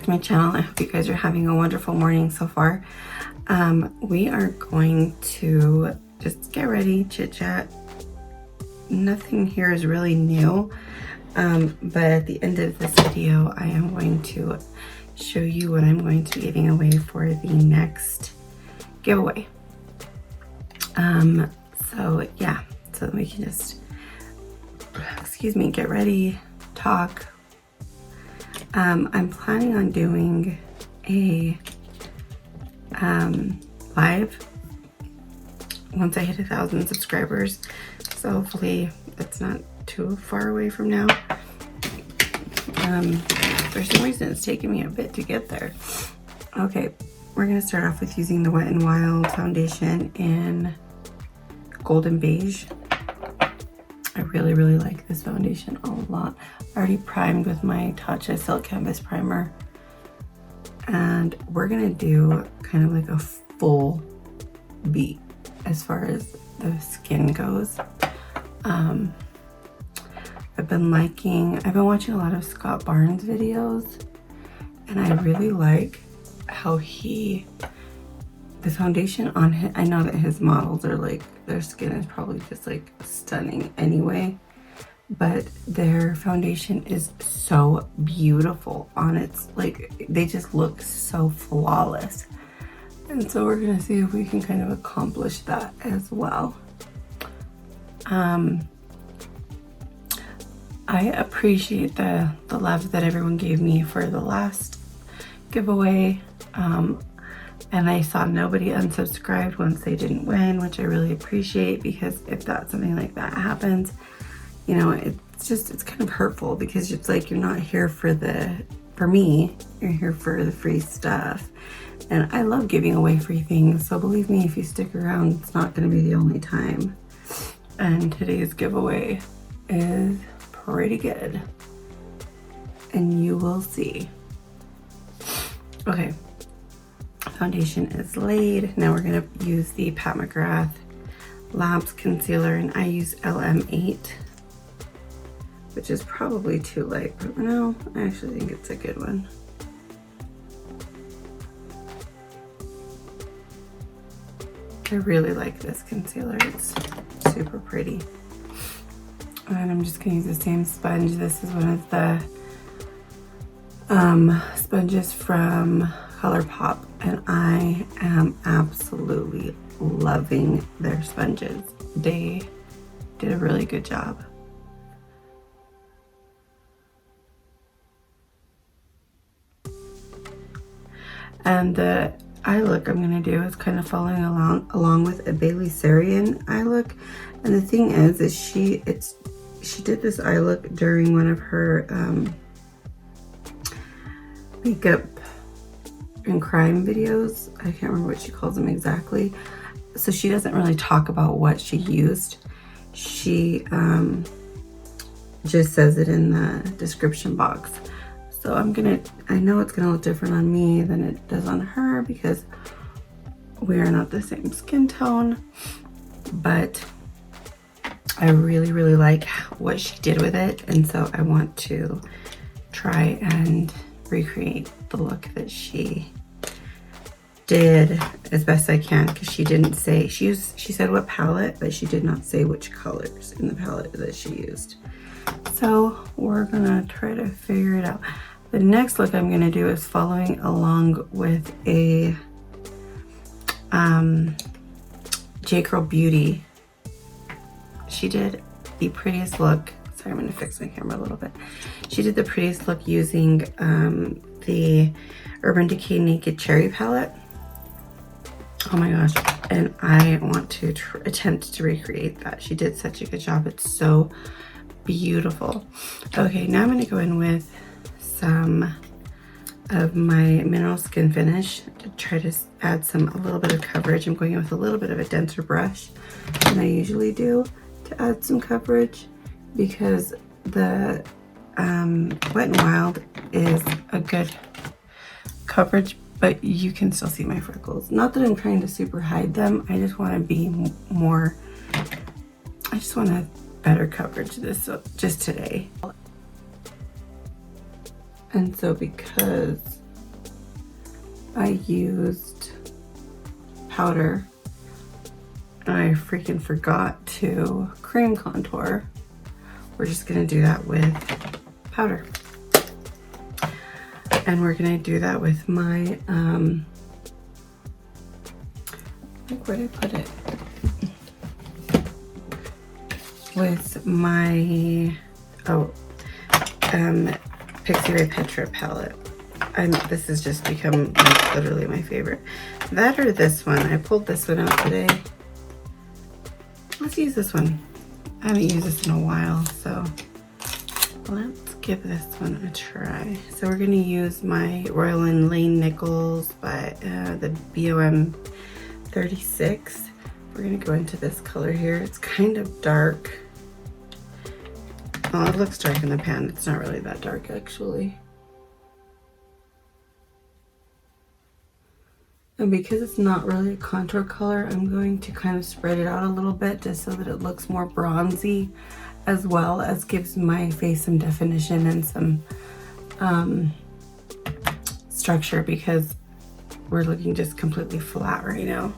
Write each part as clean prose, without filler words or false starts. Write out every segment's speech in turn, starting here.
back to my channel. I hope you guys are having a wonderful morning so far. We are going to just get ready, chit chat. Nothing here is really new, but at the end of this video I am going to show you what I'm going to be giving away for the next giveaway. So yeah, so we can just, excuse me, get ready, talk. I'm planning on doing a live once I hit 1,000 subscribers, so hopefully it's not too far away from now. For some reason it's taking me a bit to get there. Okay, we're gonna start off with using the Wet n Wild foundation in Golden Beige. I really like this foundation a lot. I already primed with my Tatcha Silk Canvas Primer. And we're gonna do kind of like a full beat as far as the skin goes. I've been watching a lot of Scott Barnes videos, and I really like how the foundation on him, I know that his models are like, their skin is probably just like stunning anyway, but their foundation is so beautiful on its, like, they just look so flawless. And so we're gonna see if we can kind of accomplish that as well. I appreciate the love that everyone gave me for the last giveaway. And I saw nobody unsubscribed once they didn't win, which I really appreciate, because if that's something like that happens, you know, it's kind of hurtful, because it's like, you're not here for me, you're here for the free stuff. And I love giving away free things, so believe me, if you stick around, it's not going to be the only time. And today's giveaway is pretty good, and you will see. Okay, foundation is laid. Now we're going to use the Pat McGrath Labs Concealer, and I use LM8, which is probably too light, but no, I actually think it's a good one. I really like this concealer, it's super pretty. And I'm just gonna use the same sponge. This is one of the sponges from ColourPop, and I am absolutely loving their sponges. They did a really good job. And the eye look I'm gonna do is kind of following along with a Bailey Sarian eye look. And the thing is she did this eye look during one of her makeup and crime videos. I can't remember what she calls them exactly. So she doesn't really talk about what she used. She just says it in the description box. So I know it's gonna look different on me than it does on her, because we are not the same skin tone, but I really like what she did with it, and so I want to try and recreate the look that she did as best I can, because she didn't say, she said what palette, but she did not say which colors in the palette that she used. So we're gonna try to figure it out. The next look I'm gonna do is following along with a J. Curl Beauty. She did the prettiest look. Sorry, I'm gonna fix my camera a little bit. She did the prettiest look using the Urban Decay Naked Cherry palette. Oh my gosh, and I want to attempt to recreate that. She did such a good job. It's so beautiful. Okay, now I'm gonna go in with some of my Mineral Skin Finish to try to add a little bit of coverage. I'm going in with a little bit of a denser brush than I usually do to add some coverage, because the Wet n Wild is a good coverage, but you can still see my freckles. Not that I'm trying to super hide them, I just want to be more, I just want to better coverage this just today. And so because I used powder and I freaking forgot to cream contour. We're just gonna do that with powder. And we're gonna do that with my, like, where did I put it? With my, Pixie Ray Petra palette. This has just become like literally my favorite. That or this one. I pulled this one out today. Let's use this one. I haven't used this in a while, so let's give this one a try. So we're gonna use my Royal & Lane Nichols by the BOM 36. We're gonna go into this color here. It's kind of dark. Oh, it looks dark in the pan. It's not really that dark, actually. And because it's not really a contour color, I'm going to kind of spread it out a little bit just so that it looks more bronzy, as well as gives my face some definition and some structure, because we're looking just completely flat right now.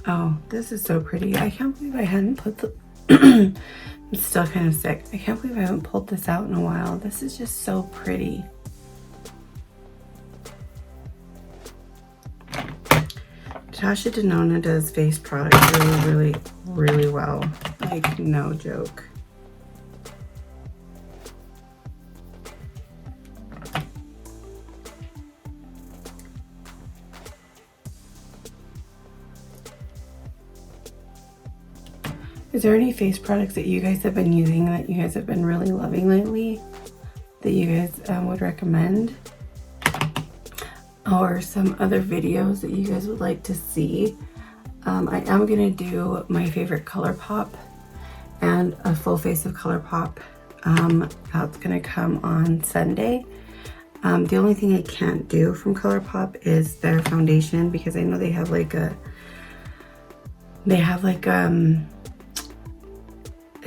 Oh, this is so pretty. I can't believe I hadn't put the I'm still kind of sick. I can't believe I haven't pulled this out in a while. This is just so pretty. Tasha Denona does face products really well. Like, no joke. Is there any face products that you guys have been using that you guys have been really loving lately that you guys would recommend? Or some other videos that you guys would like to see? I am gonna do my favorite ColourPop and a full face of ColourPop. That's gonna come on Sunday. The only thing I can't do from ColourPop is their foundation, because I know they have like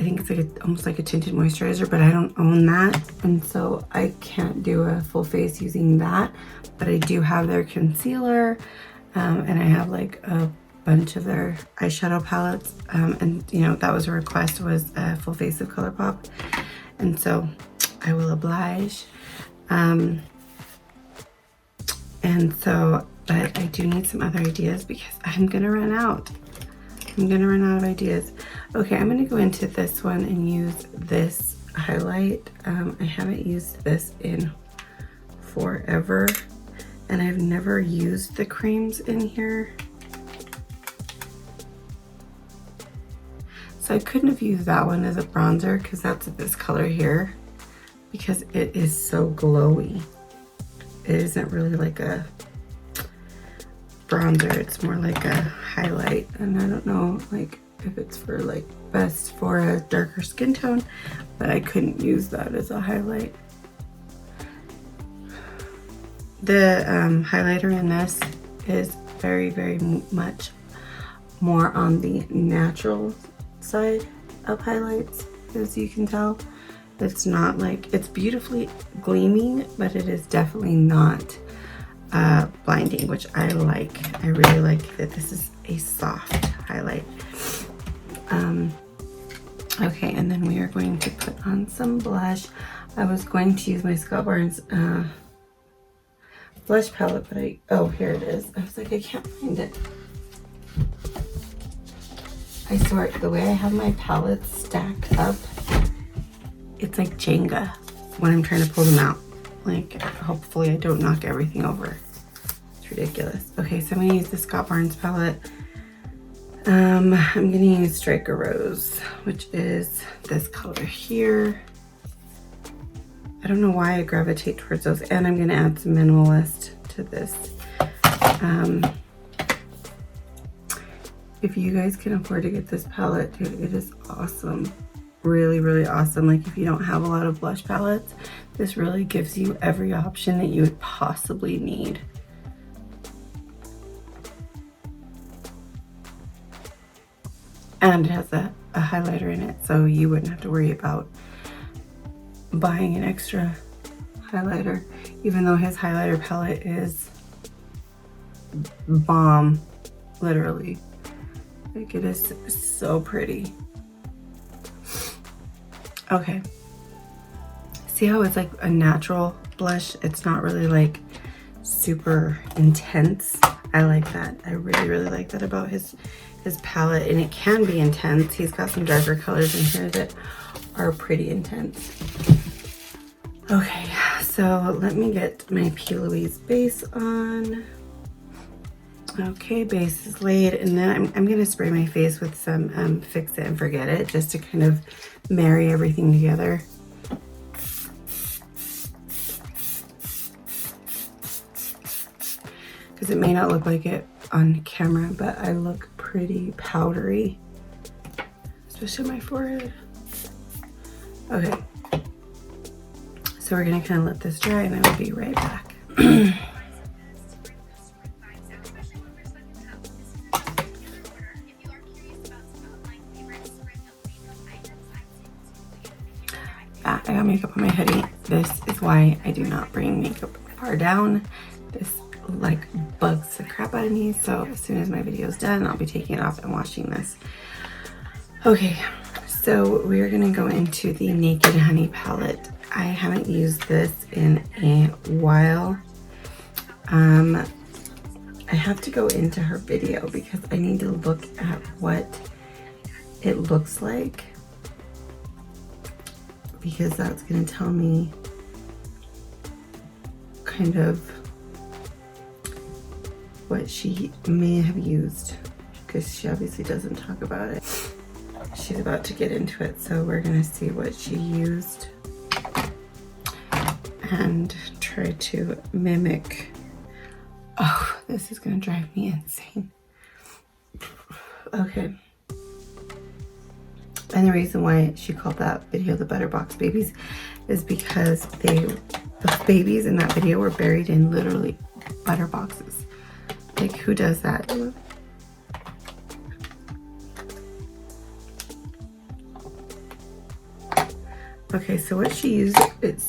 I think it's like almost like a tinted moisturizer, but I don't own that, and so I can't do a full face using that. But I do have their concealer, and I have like a bunch of their eyeshadow palettes, and you know, that was a request, was a full face of ColourPop, and so I will oblige. And so, but I do need some other ideas because I'm gonna run out. I'm gonna run out of ideas. Okay, I'm gonna go into this one and use this highlight. I haven't used this in forever, and I've never used the creams in here. So I couldn't have used that one as a bronzer because that's this color here, because it is so glowy. It isn't really like a bronzer, it's more like a highlight, and I don't know like if it's for like best for a darker skin tone, but I couldn't use that as a highlight. The highlighter in this is very much more on the natural side of highlights, as you can tell. It's not like, it's beautifully gleaming, but it is definitely not blinding, which I like. I really like that this is a soft highlight. Okay, and then we are going to put on some blush. I was going to use my Scott Barnes blush palette, but oh, here it is. I was like, I can't find it. I swear, the way I have my palettes stacked up, it's like Jenga when I'm trying to pull them out. Like, hopefully I don't knock everything over. It's ridiculous. Okay, so I'm gonna use the Scott Barnes palette. I'm gonna use Striker Rose, which is this color here. I don't know why I gravitate towards those, and I'm gonna add some Minimalist to this. If you guys can afford to get this palette, dude, it is awesome. Really awesome. Like, if you don't have a lot of blush palettes, this really gives you every option that you would possibly need. And it has a highlighter in it, so you wouldn't have to worry about buying an extra highlighter, even though his highlighter palette is bomb, literally. Like, it is so pretty. Okay. See how it's like a natural blush? It's not really like super intense. I like that. I really, really like that about his palette, and it can be intense. He's got some darker colors in here that are pretty intense. Okay, so let me get my P. Louise base on. Okay, base is laid, and then I'm gonna spray my face with some Fix It and Forget It, just to kind of marry everything together. Because it may not look like it on camera, but I look pretty powdery, especially on my forehead. Okay, so we're gonna kind of let this dry, and I will be right back. I got makeup on my hoodie. This is why I do not bring makeup far down. This like bugs the crap out of me. So as soon as my video is done, I'll be taking it off and washing this. Okay, so we're gonna go into the Naked Honey palette. I haven't used this in a while. I have to go into her video because I need to look at what it looks like, because that's going to tell me kind of what she may have used, because she obviously doesn't talk about it. She's about to get into it, so we're going to see what she used and try to mimic. Oh, this is going to drive me insane. Okay. And the reason why she called that video the Butterbox Babies is because the babies in that video were buried in literally butter boxes. Like, who does that? Okay, so what she used, it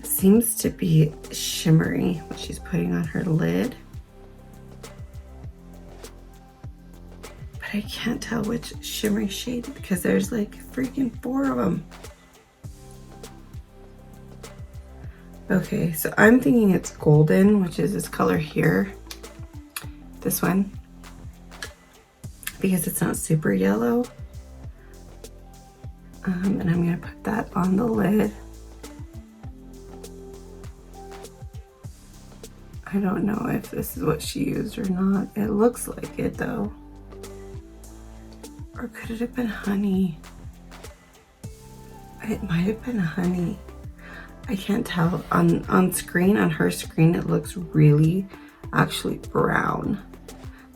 seems to be shimmery, what she's putting on her lid. I can't tell which shimmery shade because there's like freaking 4 of them. Okay, so I'm thinking it's golden, which is this color here. This one. Because it's not super yellow. And I'm gonna put that on the lid. I don't know if this is what she used or not. It looks like it though. Or could it have been honey? It might have been honey. I can't tell. On screen, on her screen, it looks really actually brown.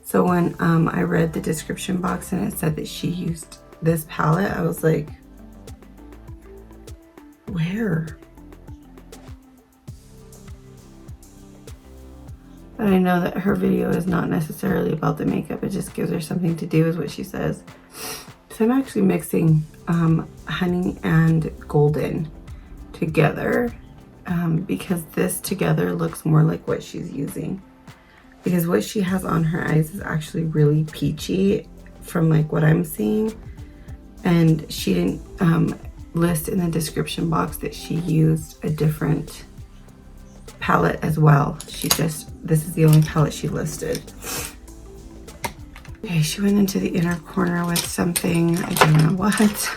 So when I read the description box and it said that she used this palette, I was like, where? But I know that her video is not necessarily about the makeup. It just gives her something to do, is what she says. So I'm actually mixing honey and golden together because this together looks more like what she's using. Because what she has on her eyes is actually really peachy from like what I'm seeing. And she didn't list in the description box that she used a different palette as well. This is the only palette she listed. Okay, she went into the inner corner with something, I don't know what.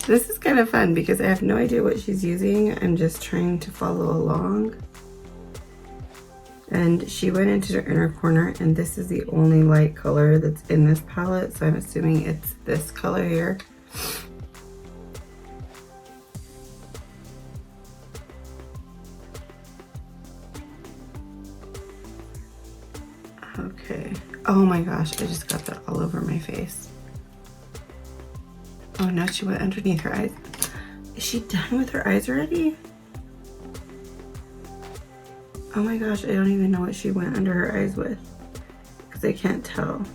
This is kind of fun because I have no idea what she's using. I'm just trying to follow along. And she went into her inner corner, and this is the only light color that's in this palette, so I'm assuming it's this color here. Okay. Oh my gosh, I just got that all over my face. Oh, now she went underneath her eyes. Is she done with her eyes already? Oh my gosh, I don't even know what she went under her eyes with, because I can't tell.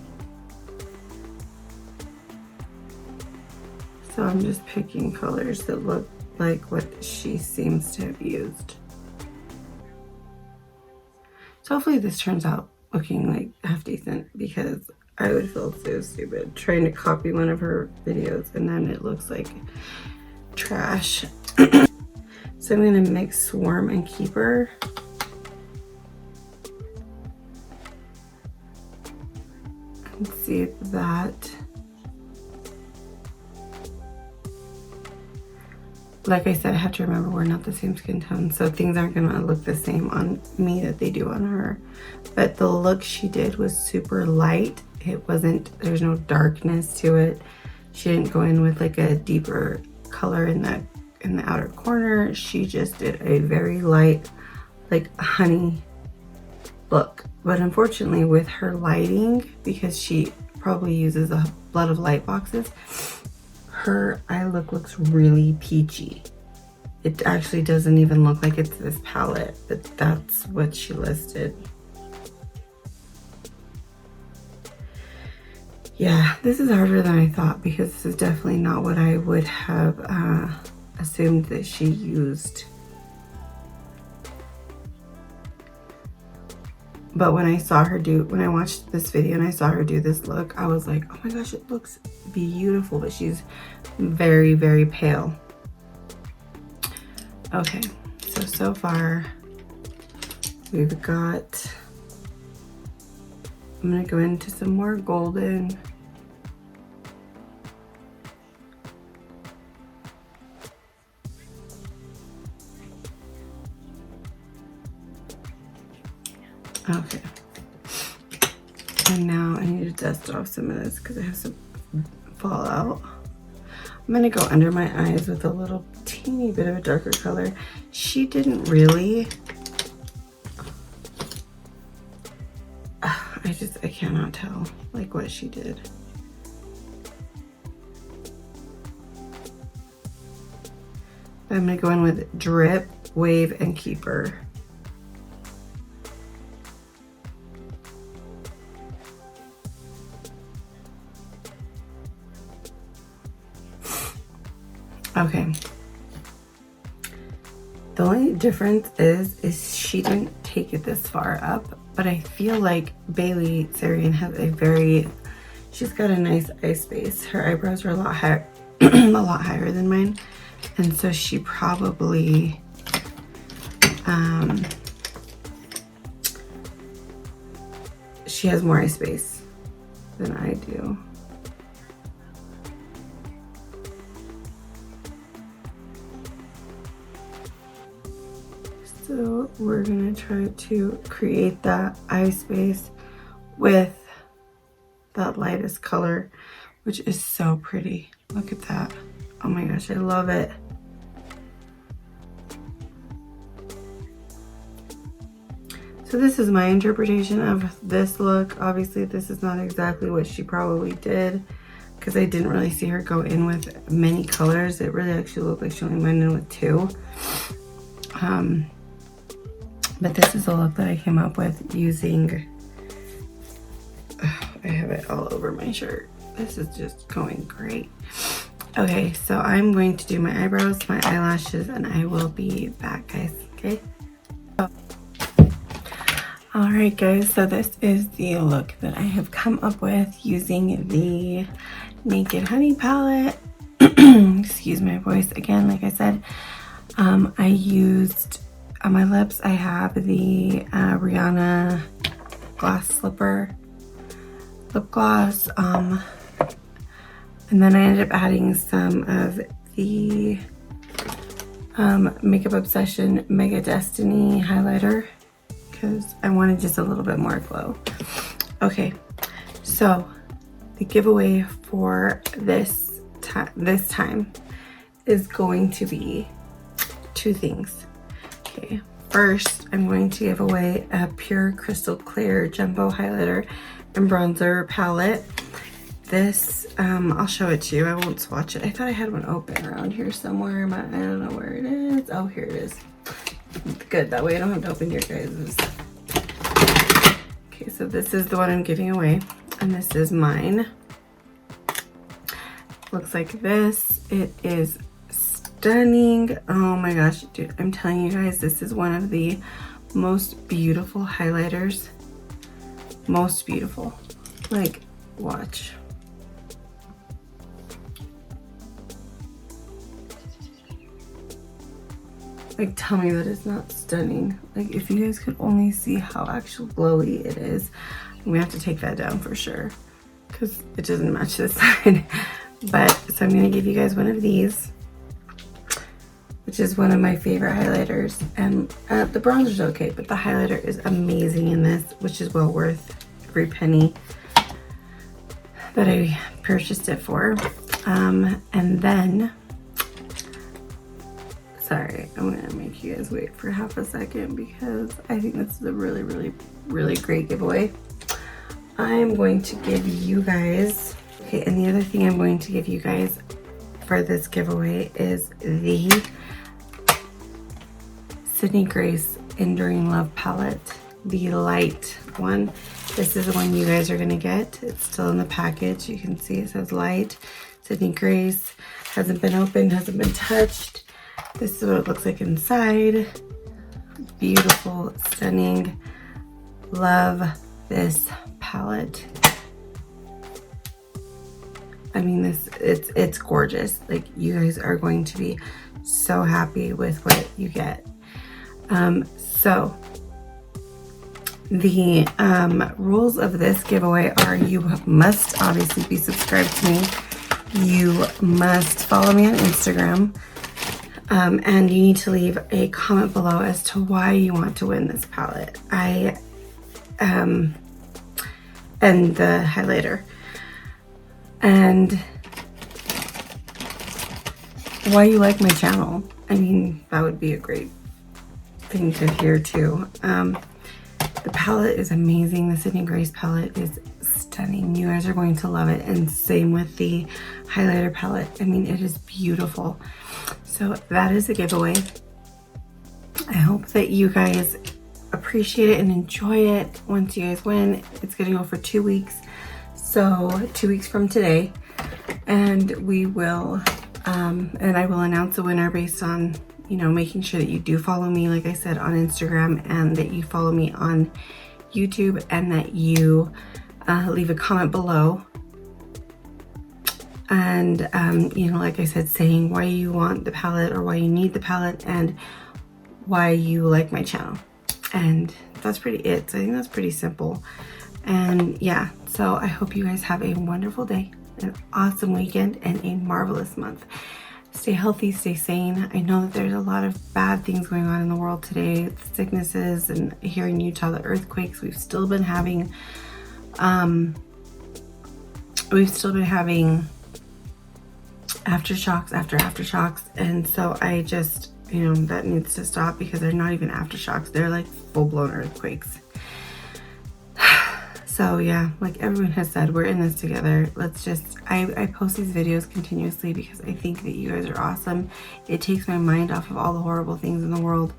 So I'm just picking colors that look like what she seems to have used. So hopefully this turns out looking like half decent, because I would feel so stupid trying to copy one of her videos and then it looks like trash. So I'm gonna mix Swarm and Keeper. And see if that, like I said, I have to remember we're not the same skin tone, so things aren't gonna look the same on me that they do on her. But the look she did was super light. It wasn't, there's no darkness to it. She didn't go in with like a deeper color in the outer corner. She just did a very light, like honey look. But unfortunately with her lighting, because she probably uses a lot of light boxes, her eye look looks really peachy. It actually doesn't even look like it's this palette, but that's what she listed. Yeah, this is harder than I thought, because this is definitely not what I would have assumed that she used. But when I watched this video and I saw her do this look, I was like, oh my gosh, it looks beautiful, but she's very, very pale. Okay, so far we've got, I'm gonna go into some more golden. Okay, and now I need to dust off some of this because it has some fallout. I'm gonna go under my eyes with a little teeny bit of a darker color. She didn't really, I cannot tell like what she did. I'm gonna go in with Drip, Wave, and Keeper. Okay. The only difference is she didn't take it this far up, but I feel like Bailey Sarian has she's got a nice eye space. Her eyebrows are a lot higher, a lot higher than mine, and so she probably she has more eye space than I do. So we're gonna try to create that eye space with that lightest color, which is so pretty. Look at that. Oh my gosh, I love it. So this is my interpretation of this look. Obviously this is not exactly what she probably did, because I didn't really see her go in with many colors. It really actually looked like she only went in with 2. But this is a look that I came up with using, I have it all over my shirt. This is just going great. Okay, so I'm going to do my eyebrows, my eyelashes, and I will be back, guys, okay? All right, guys, so this is the look that I have come up with using the Naked Honey palette. Excuse my voice again, like I said. I used, on my lips, I have the Rihanna Glass Slipper lip gloss. And then I ended up adding some of the Makeup Obsession Mega Destiny highlighter because I wanted just a little bit more glow. Okay, so the giveaway for this time is going to be 2 things. Okay, first I'm going to give away a Pure Crystal Clear Jumbo Highlighter and Bronzer palette. This, I'll show it to you. I won't swatch it. I thought I had one open around here somewhere, but I don't know where it is. Oh, here it is. Good, that way I don't have to open your guys's. Okay, so this is the one I'm giving away, and this is mine. looks like this. It is stunning. Oh my gosh, dude, I'm telling you guys, this is one of the most beautiful highlighters. Most beautiful. Like, watch. Like, tell me that it's not stunning. Like, if you guys could only see how actual glowy it is. We have to take that down for sure, because it doesn't match this side. But, so I'm gonna give you guys one of these, which is one of my favorite highlighters. And the bronzer's okay, but the highlighter is amazing in this, which is well worth every penny that I purchased it for. And then, sorry, I'm gonna make you guys wait for half a second because I think this is a really, really, really great giveaway. I'm going to give you guys, okay, and the other thing I'm going to give you guys for this giveaway is the Sydney Grace Enduring Love Palette, the light one. This is the one you guys are gonna get. It's still in the package. You can see it says light, Sydney Grace, hasn't been opened, hasn't been touched. This is what it looks like inside. Beautiful, stunning. Love this palette. I mean, it's gorgeous. Like, you guys are going to be so happy with what you get. So the rules of this giveaway are: you must obviously be subscribed to me. You must follow me on Instagram. And you need to leave a comment below as to why you want to win this palette. And the highlighter. And why you like my channel. I mean, that would be a great thing to hear too. The palette is amazing. The Sydney Grace palette is stunning. You guys are going to love it. And same with the highlighter palette. I mean, it is beautiful. So that is a giveaway. I hope that you guys appreciate it and enjoy it. Once you guys win, it's gonna go for 2 weeks. So 2 weeks from today. And we will, and I will announce a winner based on, you know, making sure that you do follow me, like I said, on Instagram, and that you follow me on YouTube, and that you leave a comment below. And, you know, like I said, saying why you want the palette or why you need the palette and why you like my channel. And that's pretty it. So I think that's pretty simple. And yeah, so I hope you guys have a wonderful day, an awesome weekend, and a marvelous month. Stay healthy, stay sane. I know that there's a lot of bad things going on in the world today, the sicknesses, and here in Utah, the earthquakes. We've still been having aftershocks after aftershocks, and so I just, you know, that needs to stop, because they're not even aftershocks, they're like full-blown earthquakes. So yeah, like everyone has said, we're in this together. Let's just, I post these videos continuously because I think that you guys are awesome. It takes my mind off of all the horrible things in the world,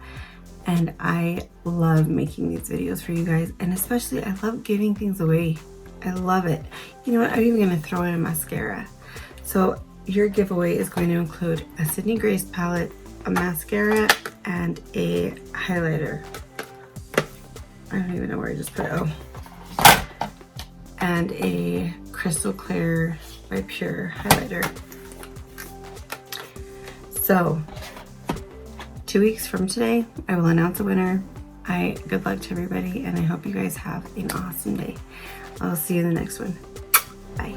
and I love making these videos for you guys, and especially I love giving things away. I love it. You know what, I'm even gonna throw in a mascara. So your giveaway is going to include a Sydney Grace palette, a mascara, and a highlighter. I don't even know where I just put it. Oh. And a Crystal Clear by Pure highlighter. So 2 weeks from today, I will announce a winner. Good luck to everybody, and I hope you guys have an awesome day. I'll see you in the next one. Bye.